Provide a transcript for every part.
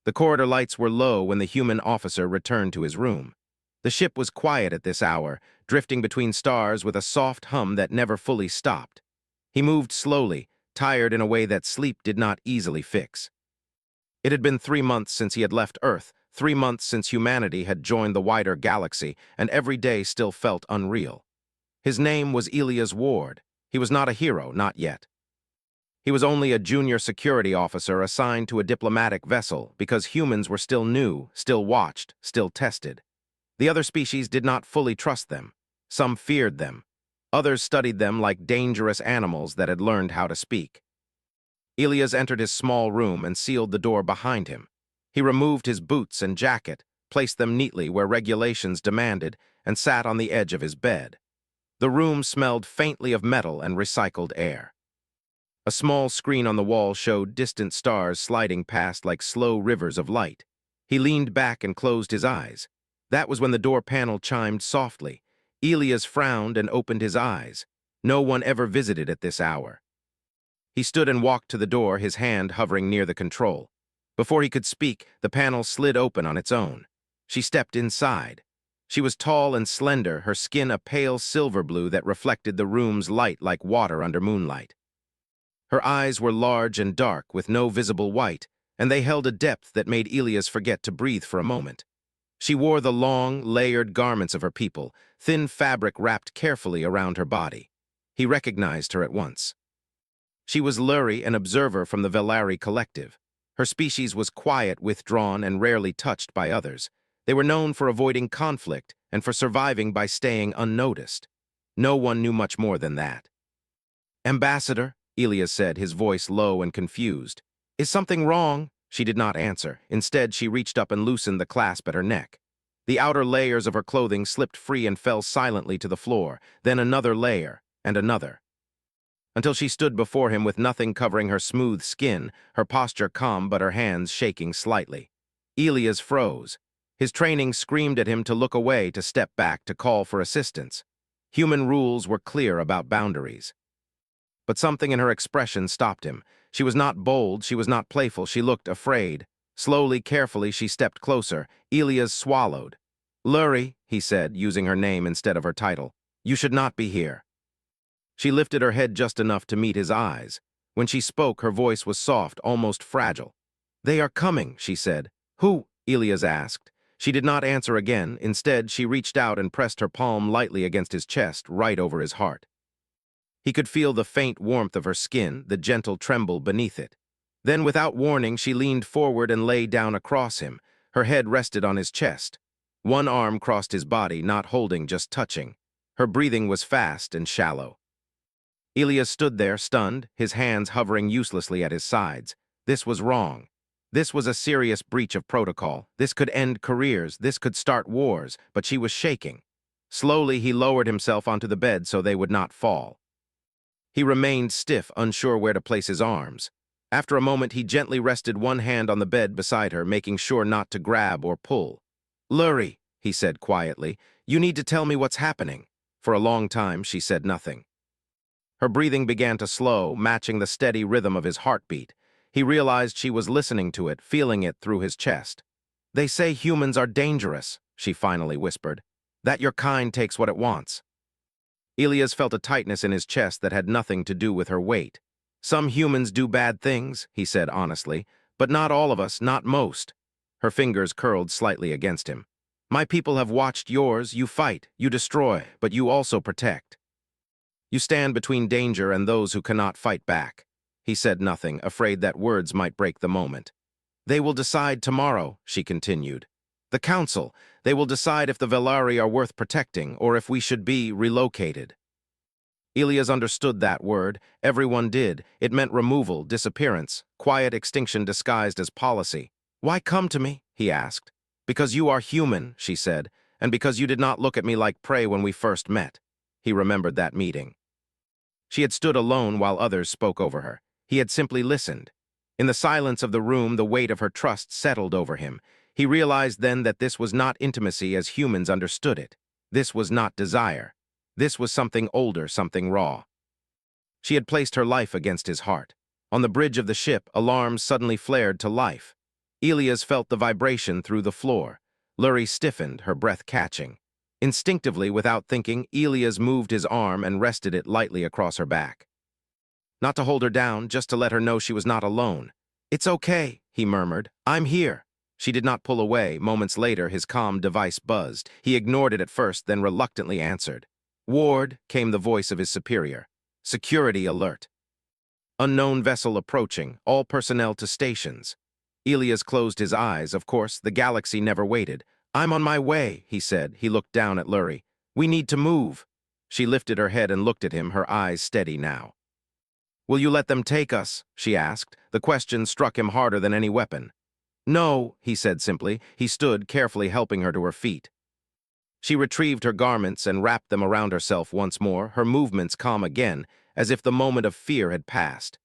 The corridor lights were low when the human officer returned to his room. The ship was quiet at this hour, drifting between stars with a soft hum that never fully stopped. He moved slowly, tired in a way that sleep did not easily fix. It had been 3 months since he had left Earth, 3 months since humanity had joined the wider galaxy, and every day still felt unreal. His name was Elias Ward. He was not a hero, not yet. He was only a junior security officer assigned to a diplomatic vessel because humans were still new, still watched, still tested. The other species did not fully trust them. Some feared them. Others studied them like dangerous animals that had learned how to speak. Elias entered his small room and sealed the door behind him. He removed his boots and jacket, placed them neatly where regulations demanded, and sat on the edge of his bed. The room smelled faintly of metal and recycled air. A small screen on the wall showed distant stars sliding past like slow rivers of light. He leaned back and closed his eyes. That was when the door panel chimed softly. Elias frowned and opened his eyes. No one ever visited at this hour. He stood and walked to the door, his hand hovering near the control. Before he could speak, the panel slid open on its own. She stepped inside. She was tall and slender, her skin a pale silver blue that reflected the room's light like water under moonlight. Her eyes were large and dark, with no visible white, and they held a depth that made Elias forget to breathe for a moment. She wore the long, layered garments of her people, thin fabric wrapped carefully around her body. He recognized her at once. She was Lurie, an observer from the Velari collective. Her species was quiet, withdrawn, and rarely touched by others. They were known for avoiding conflict and for surviving by staying unnoticed. No one knew much more than that. "Ambassador," Elias said, his voice low and confused. "Is something wrong?" She did not answer. Instead, she reached up and loosened the clasp at her neck. The outer layers of her clothing slipped free and fell silently to the floor, then another layer, and another, until she stood before him with nothing covering her smooth skin, her posture calm but her hands shaking slightly. Elias froze. His training screamed at him to look away, to step back, to call for assistance. Human rules were clear about boundaries. But something in her expression stopped him. She was not bold, she was not playful, she looked afraid. Slowly, carefully, she stepped closer. Elias swallowed. "Lurie," he said, using her name instead of her title, "you should not be here." She lifted her head just enough to meet his eyes. When she spoke, her voice was soft, almost fragile. "They are coming," she said. "Who?" Elias asked. She did not answer again. Instead, she reached out and pressed her palm lightly against his chest, right over his heart. He could feel the faint warmth of her skin, the gentle tremble beneath it. Then, without warning, she leaned forward and lay down across him. Her head rested on his chest. One arm crossed his body, not holding, just touching. Her breathing was fast and shallow. Elias stood there, stunned, his hands hovering uselessly at his sides. This was wrong. This was a serious breach of protocol. This could end careers. This could start wars. But she was shaking. Slowly, he lowered himself onto the bed so they would not fall. He remained stiff, unsure where to place his arms. After a moment, he gently rested one hand on the bed beside her, making sure not to grab or pull. "Lurie," he said quietly, "you need to tell me what's happening." For a long time, she said nothing. Her breathing began to slow, matching the steady rhythm of his heartbeat. He realized she was listening to it, feeling it through his chest. "They say humans are dangerous," she finally whispered. "That your kind takes what it wants." Elias felt a tightness in his chest that had nothing to do with her weight. "Some humans do bad things," he said honestly, "but not all of us, not most." Her fingers curled slightly against him. "My people have watched yours. You fight, you destroy, but you also protect. You stand between danger and those who cannot fight back." He said nothing, afraid that words might break the moment. "They will decide tomorrow," she continued. "The council, they will decide if the Velari are worth protecting or if we should be relocated." Elias understood that word. Everyone did. It meant removal, disappearance, quiet extinction disguised as policy. "Why come to me?" he asked. "Because you are human," she said, "and because you did not look at me like prey when we first met." He remembered that meeting. She had stood alone while others spoke over her. He had simply listened. In the silence of the room, the weight of her trust settled over him. He realized then that this was not intimacy as humans understood it. This was not desire. This was something older, something raw. She had placed her life against his heart. On the bridge of the ship, alarms suddenly flared to life. Elias felt the vibration through the floor. Lurie stiffened, her breath catching. Instinctively, without thinking, Elias moved his arm and rested it lightly across her back. Not to hold her down, just to let her know she was not alone. "It's okay," he murmured. "I'm here." She did not pull away. Moments later, his comm device buzzed. He ignored it at first, then reluctantly answered. "Ward," came the voice of his superior. "Security alert. Unknown vessel approaching. All personnel to stations." Elias closed his eyes. Of course, the galaxy never waited. "I'm on my way," he said. He looked down at Lurie. "We need to move." She lifted her head and looked at him, her eyes steady now. "Will you let them take us?" she asked. The question struck him harder than any weapon. "No," he said simply. He stood, carefully helping her to her feet. She retrieved her garments and wrapped them around herself once more, her movements calm again, as if the moment of fear had passed.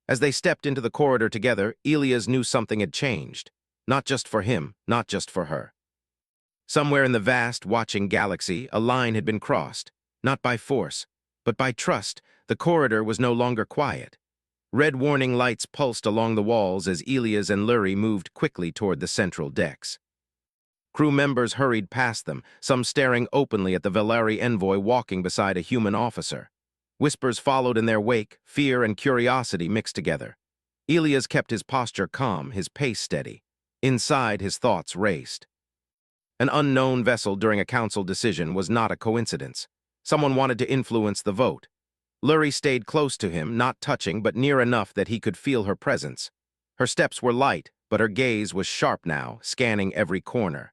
As they stepped into the corridor together, Elias knew something had changed. Not just for him, not just for her. Somewhere in the vast, watching galaxy, a line had been crossed. Not by force, but by trust. The corridor was no longer quiet. Red warning lights pulsed along the walls as Elias and Lurie moved quickly toward the central decks. Crew members hurried past them, some staring openly at the Velari envoy walking beside a human officer. Whispers followed in their wake, fear and curiosity mixed together. Elias kept his posture calm, his pace steady. Inside, his thoughts raced. An unknown vessel during a council decision was not a coincidence. Someone wanted to influence the vote. Lurie stayed close to him, not touching, but near enough that he could feel her presence. Her steps were light, but her gaze was sharp now, scanning every corner.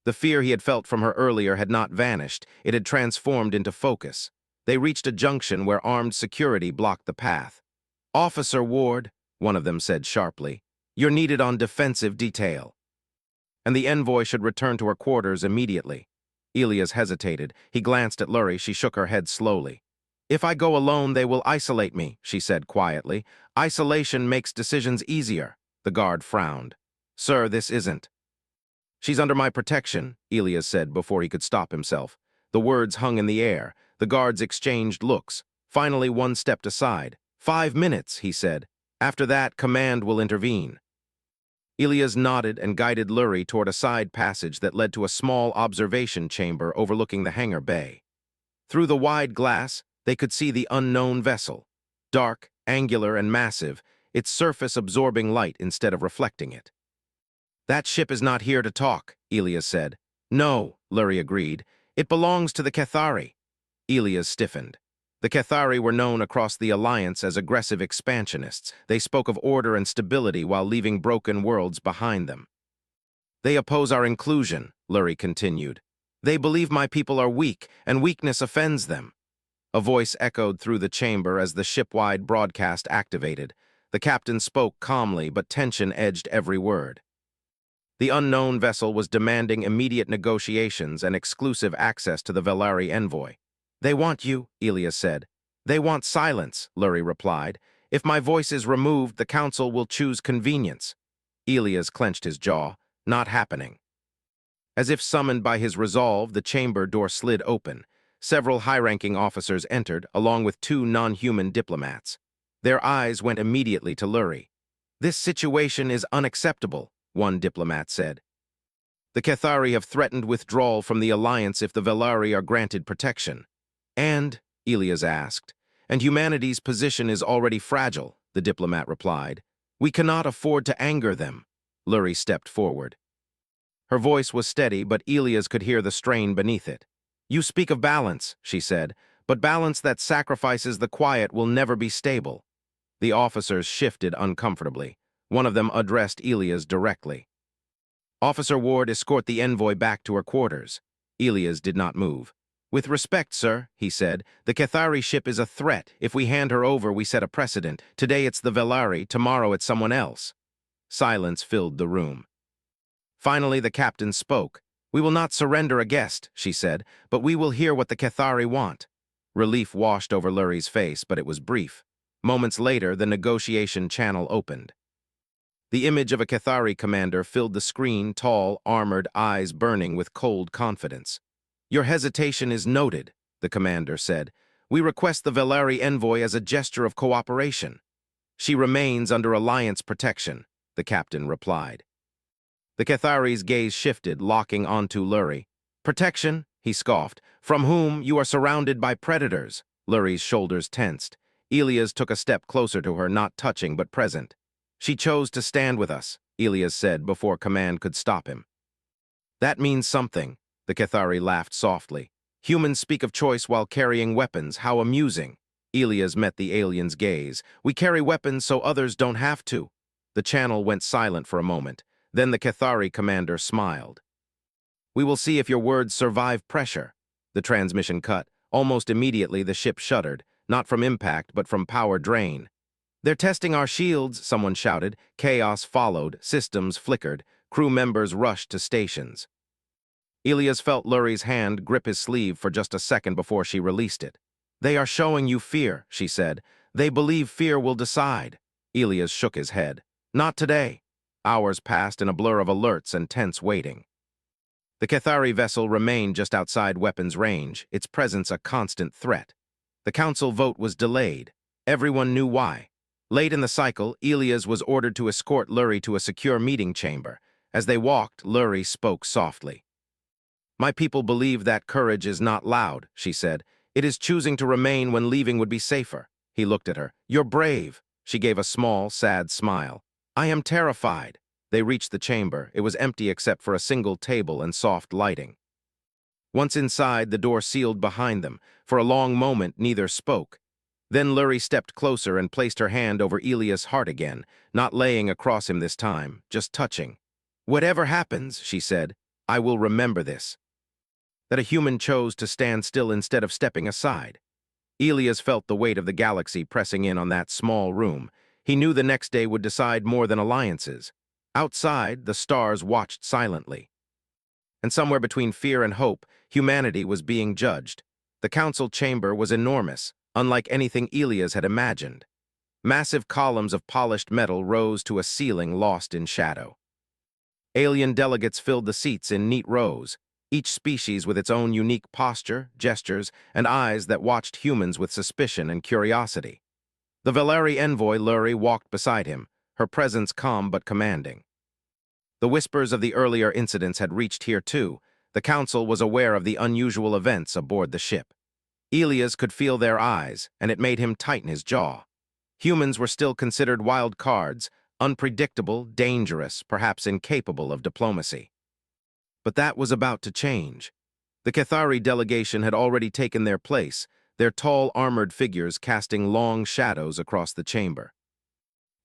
The fear he had felt from her earlier had not vanished. It had transformed into focus. They reached a junction where armed security blocked the path. "Officer Ward," one of them said sharply, "you're needed on defensive detail." And the envoy should return to her quarters immediately. Elias hesitated. He glanced at Lurie. She shook her head slowly. "If I go alone, they will isolate me," she said quietly. "Isolation makes decisions easier." The guard frowned. "Sir, this isn't." "She's under my protection," Elias said before he could stop himself. The words hung in the air. The guards exchanged looks. Finally, one stepped aside. 5 minutes, he said. "After that, command will intervene." Elias nodded and guided Lurie toward a side passage that led to a small observation chamber overlooking the hangar bay. Through the wide glass, they could see the unknown vessel. Dark, angular, and massive, its surface absorbing light instead of reflecting it. "That ship is not here to talk," Elias said. "No," Lurie agreed. "It belongs to the Cathari." Elias stiffened. The Cathari were known across the Alliance as aggressive expansionists. They spoke of order and stability while leaving broken worlds behind them. "They oppose our inclusion," Lurie continued. "They believe my people are weak, and weakness offends them." A voice echoed through the chamber as the ship-wide broadcast activated. The captain spoke calmly, but tension edged every word. The unknown vessel was demanding immediate negotiations and exclusive access to the Velari envoy. "They want you," Elias said. "They want silence," Lurie replied. "If my voice is removed, the council will choose convenience." Elias clenched his jaw. Not happening. As if summoned by his resolve, the chamber door slid open. Several high-ranking officers entered, along with 2 non-human diplomats. Their eyes went immediately to Lurie. "This situation is unacceptable," one diplomat said. "The Cathari have threatened withdrawal from the Alliance if the Velari are granted protection." "And," Elias asked, "and humanity's position is already fragile," the diplomat replied. "We cannot afford to anger them." Lurie stepped forward. Her voice was steady, but Elias could hear the strain beneath it. "You speak of balance," she said, "but balance that sacrifices the quiet will never be stable." The officers shifted uncomfortably. One of them addressed Elias directly. "Officer Ward, escort the envoy back to her quarters." Elias did not move. "With respect, sir," he said, "the Cathari ship is a threat. If we hand her over, we set a precedent. Today it's the Velari, tomorrow it's someone else." Silence filled the room. Finally, the captain spoke. "We will not surrender a guest," she said, "but we will hear what the Cathari want." Relief washed over Lurie's face, but it was brief. Moments later, the negotiation channel opened. The image of a Cathari commander filled the screen, tall, armored, eyes burning with cold confidence. "Your hesitation is noted," the commander said. "We request the Velari envoy as a gesture of cooperation. She remains under Alliance protection. the captain replied. The Cathari's gaze shifted, locking onto Lurie. Protection, he scoffed. From whom? You are surrounded by predators. Lurie's shoulders tensed. Elias took a step closer to her, not touching but present. She chose to stand with us, Elias said before command could stop him. That means something, the Cathari laughed softly. Humans speak of choice while carrying weapons. How amusing. Elias met the alien's gaze. We carry weapons so others don't have to. The channel went silent for a moment. Then the Cathari commander smiled. We will see if your words survive pressure. The transmission cut. Almost immediately the ship shuddered, not from impact but from power drain. They're testing our shields, someone shouted. Chaos followed, systems flickered, crew members rushed to stations. Elias felt Lurie's hand grip his sleeve for just a second before she released it. They are showing you fear, she said. They believe fear will decide. Elias shook his head. Not today. Hours passed in a blur of alerts and tense waiting. The Cathari vessel remained just outside weapons range, its presence a constant threat. The council vote was delayed. Everyone knew why. Late in the cycle, Elias was ordered to escort Lurie to a secure meeting chamber. As they walked, Lurie spoke softly. My people believe that courage is not loud, she said. It is choosing to remain when leaving would be safer. He looked at her. You're brave. She gave a small, sad smile. I am terrified. They reached the chamber. It was empty except for a single table and soft lighting. Once inside, the door sealed behind them. For a long moment, neither spoke. Then Lurie stepped closer and placed her hand over Elias' heart again, not laying across him this time, just touching. Whatever happens, she said, I will remember this. That a human chose to stand still instead of stepping aside. Elias felt the weight of the galaxy pressing in on that small room. He knew the next day would decide more than alliances. Outside, the stars watched silently. And somewhere between fear and hope, humanity was being judged. The council chamber was enormous, unlike anything Elias had imagined. Massive columns of polished metal rose to a ceiling lost in shadow. Alien delegates filled the seats in neat rows, each species with its own unique posture, gestures, and eyes that watched humans with suspicion and curiosity. The Veleri envoy Lurie walked beside him, her presence calm but commanding. The whispers of the earlier incidents had reached here too. The council was aware of the unusual events aboard the ship. Elias could feel their eyes, and it made him tighten his jaw. Humans were still considered wild cards, unpredictable, dangerous, perhaps incapable of diplomacy. But that was about to change. The Cathari delegation had already taken their place, their tall armored figures casting long shadows across the chamber.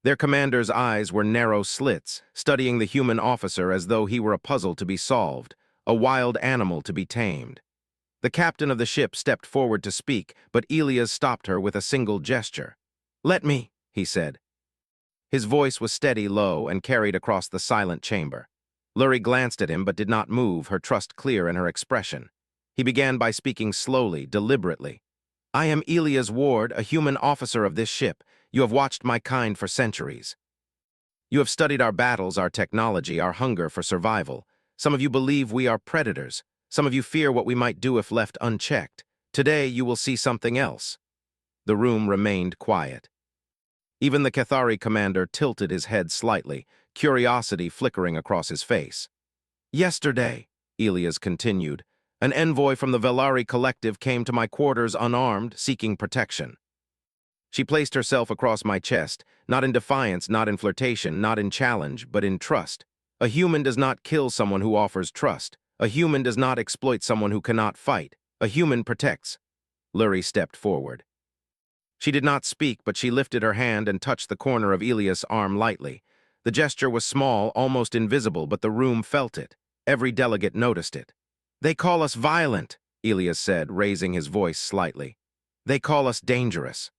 Their commander's eyes were narrow slits, studying the human officer as though he were a puzzle to be solved, a wild animal to be tamed. The captain of the ship stepped forward to speak, but Elias stopped her with a single gesture. Let me, he said. His voice was steady, low, and carried across the silent chamber. Lurie glanced at him but did not move, her trust clear in her expression. He began by speaking slowly, deliberately. I am Elias Ward, a human officer of this ship. You have watched my kind for centuries. You have studied our battles, our technology, our hunger for survival. Some of you believe we are predators. Some of you fear what we might do if left unchecked. Today you will see something else. The room remained quiet. Even the Cathari commander tilted his head slightly, curiosity flickering across his face. Yesterday, Elias continued, an envoy from the Veleri collective came to my quarters unarmed, seeking protection. She placed herself across my chest, not in defiance, not in flirtation, not in challenge, but in trust. A human does not kill someone who offers trust. A human does not exploit someone who cannot fight. A human protects. Lurie stepped forward. She did not speak, but she lifted her hand and touched the corner of Elias' arm lightly. The gesture was small, almost invisible, but the room felt it. Every delegate noticed it. They call us violent, Elias said, raising his voice slightly. They call us dangerous.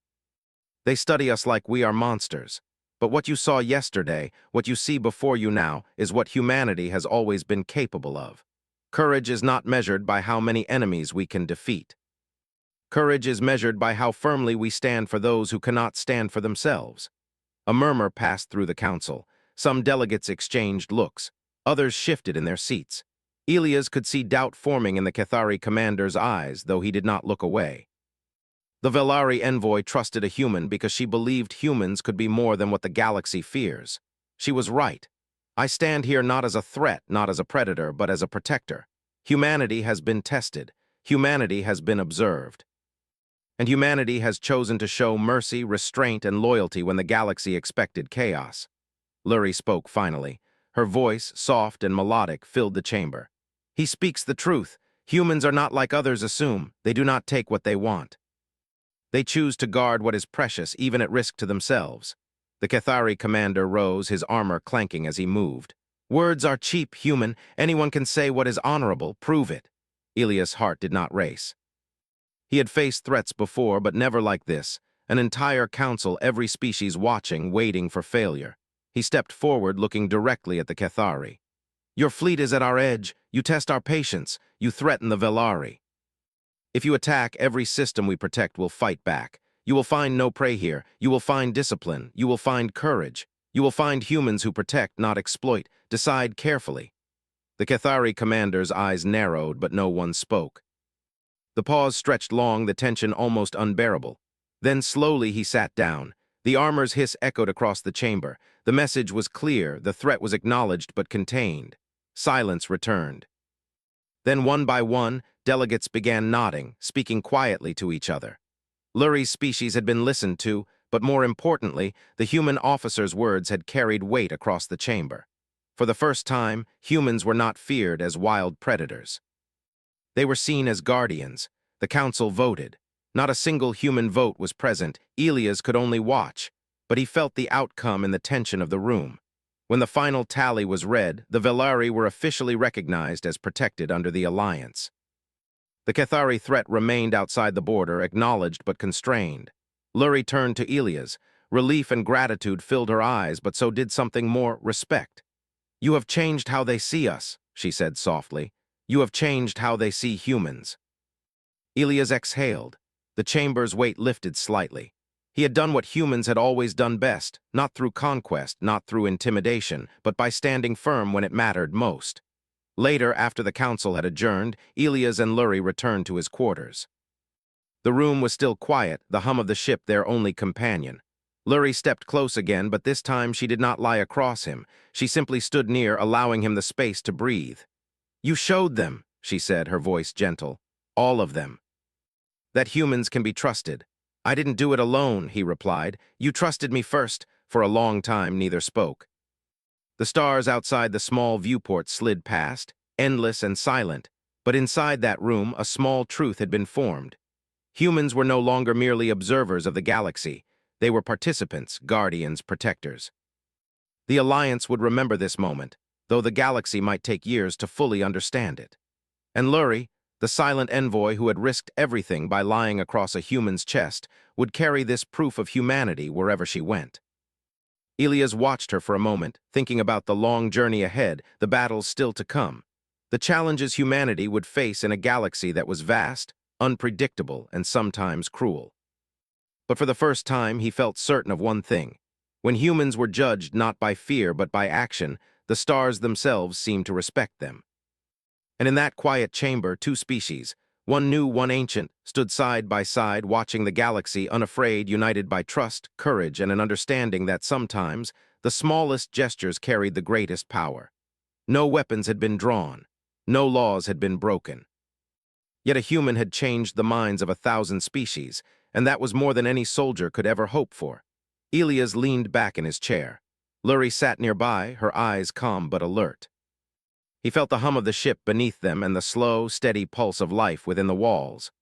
They study us like we are monsters. But what you saw yesterday, what you see before you now, is what humanity has always been capable of. Courage is not measured by how many enemies we can defeat. Courage is measured by how firmly we stand for those who cannot stand for themselves. A murmur passed through the council. Some delegates exchanged looks. Others shifted in their seats. Elias could see doubt forming in the Cathari commander's eyes, though he did not look away. The Veleri envoy trusted a human because she believed humans could be more than what the galaxy fears. She was right. I stand here not as a threat, not as a predator, but as a protector. Humanity has been tested. Humanity has been observed. And humanity has chosen to show mercy, restraint, and loyalty when the galaxy expected chaos. Lurie spoke finally. Her voice, soft and melodic, filled the chamber. He speaks the truth. Humans are not like others assume. They do not take what they want. They choose to guard what is precious, even at risk to themselves. The Cathari commander rose, his armor clanking as he moved. Words are cheap, human. Anyone can say what is honorable. Prove it. Ilias' heart did not race. He had faced threats before, but never like this. An entire council, every species watching, waiting for failure. He stepped forward, looking directly at the Cathari. Your fleet is at our edge. You test our patience. You threaten the Velari. If you attack, every system we protect will fight back. You will find no prey here. You will find discipline. You will find courage. You will find humans who protect, not exploit. Decide carefully. The Cathari commander's eyes narrowed, but no one spoke. The pause stretched long, the tension almost unbearable. Then slowly he sat down. The armor's hiss echoed across the chamber. The message was clear, the threat was acknowledged but contained. Silence returned. Then one by one, delegates began nodding, speaking quietly to each other. Lurie's species had been listened to, but more importantly, the human officer's words had carried weight across the chamber. For the first time, humans were not feared as wild predators. They were seen as guardians. The council voted. Not a single human vote was present. Ilias could only watch, but he felt the outcome in the tension of the room. When the final tally was read, the Velari were officially recognized as protected under the alliance. The Cathari threat remained outside the border, acknowledged but constrained. Lurie turned to Ilias. Relief and gratitude filled her eyes, but so did something more: respect. You have changed how they see us, she said softly. You have changed how they see humans. Ilias exhaled. The chamber's weight lifted slightly. He had done what humans had always done best, not through conquest, not through intimidation, but by standing firm when it mattered most. Later, after the council had adjourned, Ilias and Lurie returned to his quarters. The room was still quiet, the hum of the ship their only companion. Lurie stepped close again, but this time she did not lie across him. She simply stood near, allowing him the space to breathe. You showed them, she said, her voice gentle. All of them. That humans can be trusted. I didn't do it alone, he replied. You trusted me first. For a long time, neither spoke. The stars outside the small viewport slid past, endless and silent, but inside that room, a small truth had been formed. Humans were no longer merely observers of the galaxy. They were participants, guardians, protectors. The Alliance would remember this moment, though the galaxy might take years to fully understand it. And Lurie, the silent envoy who had risked everything by lying across a human's chest, would carry this proof of humanity wherever she went. Ilias watched her for a moment, thinking about the long journey ahead, the battles still to come, the challenges humanity would face in a galaxy that was vast, unpredictable, and sometimes cruel. But for the first time, he felt certain of one thing. When humans were judged not by fear but by action, the stars themselves seemed to respect them. And in that quiet chamber, two species, one new, one ancient, stood side by side, watching the galaxy, unafraid, united by trust, courage, and an understanding that sometimes the smallest gestures carried the greatest power. No weapons had been drawn. No laws had been broken. Yet a human had changed the minds of 1,000 species, and that was more than any soldier could ever hope for. Ilias leaned back in his chair. Lurie sat nearby, her eyes calm but alert. He felt the hum of the ship beneath them and the slow, steady pulse of life within the walls.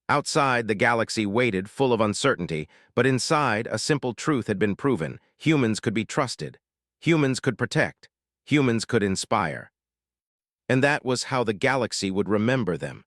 Outside, the galaxy waited, full of uncertainty, but inside, a simple truth had been proven. Humans could be trusted. Humans could protect. Humans could inspire. And that was how the galaxy would remember them.